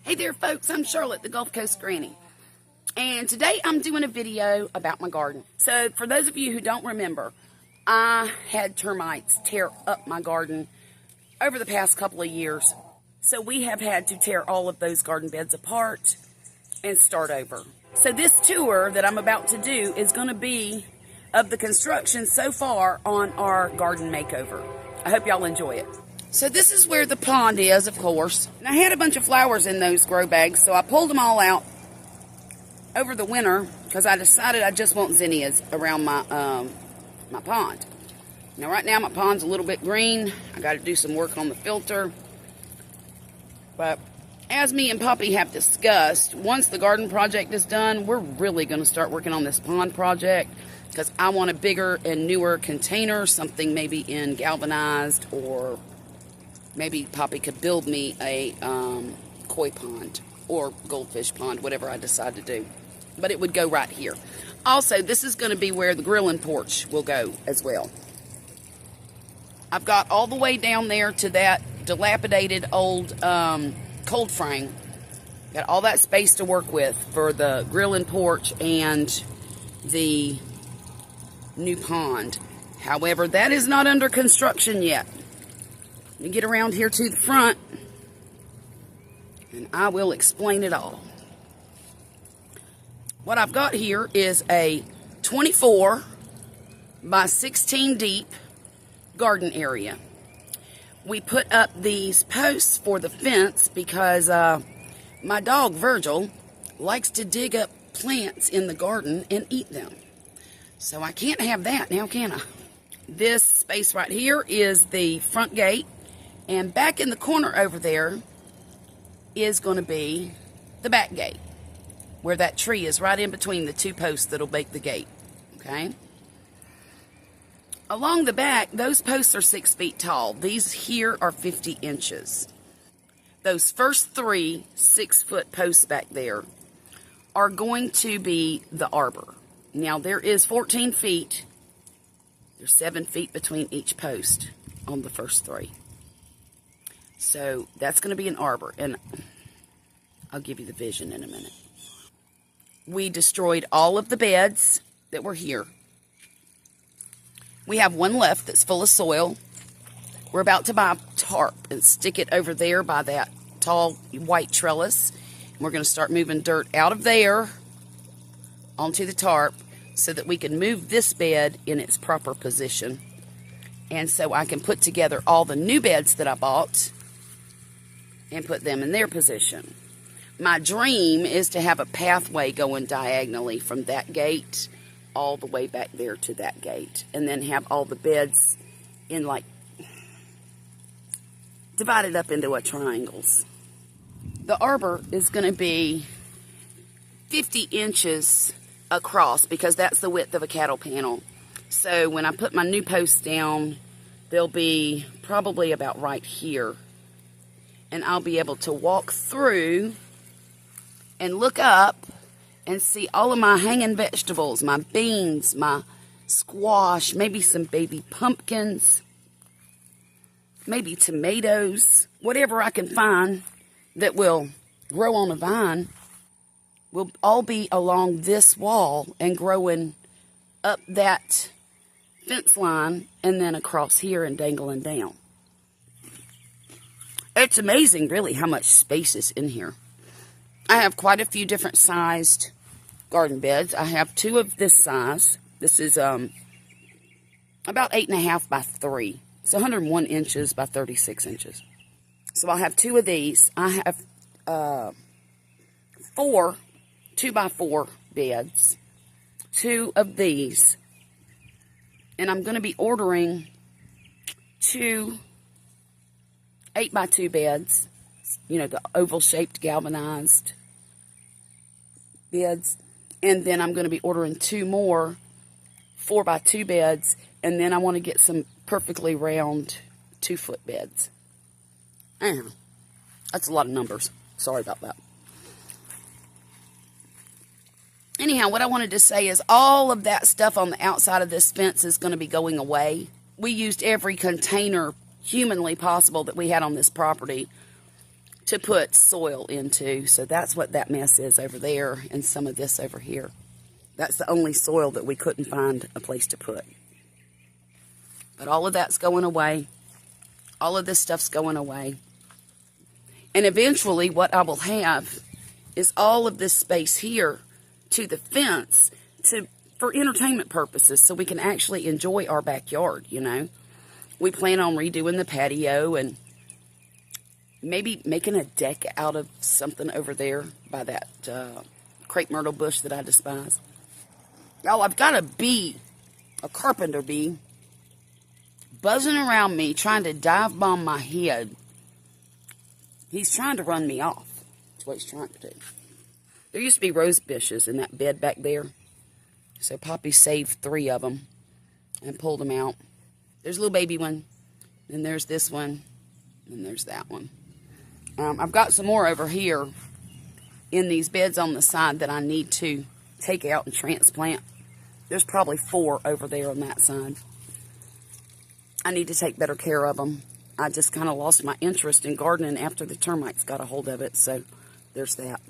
Hey there folks, I'm Charlotte, the Gulf Coast Granny. And today I'm doing a video about my garden. So for those of you who don't remember, I had termites tear up my garden over the past couple of years. So we have had to tear all of those garden beds apart and start over. So this tour that I'm about to do is going to be of the construction so far on our garden makeover. I hope y'all enjoy it. So this is where the pond is, of course. And I had a bunch of flowers in those grow bags, so I pulled them all out over the winter because I decided I just want zinnias around my my pond. Now right now my pond's a little bit green. I got to do some work on the filter. But as me and Poppy have discussed, once the garden project is done, we're really going to start working on this pond project because I want a bigger and newer container, something maybe in galvanized, or maybe Poppy could build me a koi pond or goldfish pond, whatever I decide to do. But it would go right here. Also, this is going to be where the grilling porch will go as well. I've got all the way down there to that dilapidated old cold frame. Got all that space to work with for the grilling porch and the new pond. However, that is not under construction yet. Let me get around here to the front and I will explain it all. What I've got here is a 24 by 16 deep garden area. We put up these posts for the fence because my dog Virgil likes to dig up plants in the garden and eat them. So I can't have that now, can I? This space right here is the front gate. And back in the corner over there is going to be the back gate, where that tree is right in between the two posts that'll make the gate, okay? Along the back, those posts are 6 feet tall. These here are 50 inches. Those first 3 6-foot posts back there are going to be the arbor. Now, there is 14 feet. There's 7 feet between each post on the first 3. So that's going to be an arbor, and I'll give you the vision in a minute. We destroyed all of the beds that were here. We have one left that's full of soil. We're about to buy a tarp and stick it over there by that tall white trellis. And we're going to start moving dirt out of there onto the tarp so that we can move this bed in its proper position. And so I can put together all the new beds that I bought and put them in their position. My dream is to have a pathway going diagonally from that gate all the way back there to that gate, and then have all the beds in, like, divided up into triangles. The arbor is going to be 50 inches across because that's the width of a cattle panel. So when I put my new posts down, they'll be probably about right here. And I'll be able to walk through and look up and see all of my hanging vegetables, my beans, my squash, maybe some baby pumpkins, maybe tomatoes, whatever I can find that will grow on a vine will all be along this wall and growing up that fence line and then across here and dangling down. It's amazing, really, how much space is in here. I have quite a few different sized garden beds. I have 2 of this size. This is about 8.5 by 3. It's 101 inches by 36 inches. So I'll have 2 of these. I have 4 2x4 beds. 2 of these. And I'm going to be ordering 2 8x2 beds, you know, the oval-shaped galvanized beds. And then I'm going to be ordering 2 more 4x2 beds, and then I want to get some perfectly round 2-foot beds. Anyhow, that's a lot of numbers. Sorry about that. Anyhow, what I wanted to say is all of that stuff on the outside of this fence is going to be going away. We used every container humanly possible that we had on this property to put soil into. So that's what that mess is over there, and some of this over here. That's the only soil that we couldn't find a place to put. But all of that's going away. All of this stuff's going away. And eventually what I will have is all of this space here to the fence for entertainment purposes, so we can actually enjoy our backyard, you know. We plan on redoing the patio and maybe making a deck out of something over there by that crepe myrtle bush that I despise. Oh, I've got a bee, a carpenter bee, buzzing around me, trying to dive bomb my head. He's trying to run me off. That's what he's trying to do. There used to be rose bushes in that bed back there. So Poppy saved 3 of them and pulled them out. There's a little baby one. Then there's this one. And there's that one. I've got some more over here in these beds on the side that I need to take out and transplant. There's probably 4 over there on that side. I need to take better care of them. I just kind of lost my interest in gardening after the termites got a hold of it. So there's that.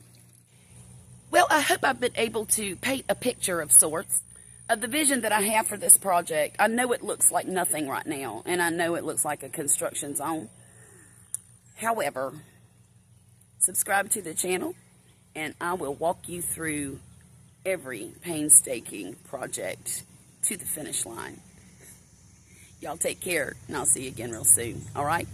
Well, I hope I've been able to paint a picture of sorts of the vision that I have for this project. I know it looks like nothing right now, and I know it looks like a construction zone. However, subscribe to the channel, and I will walk you through every painstaking project to the finish line. Y'all take care, and I'll see you again real soon. All right?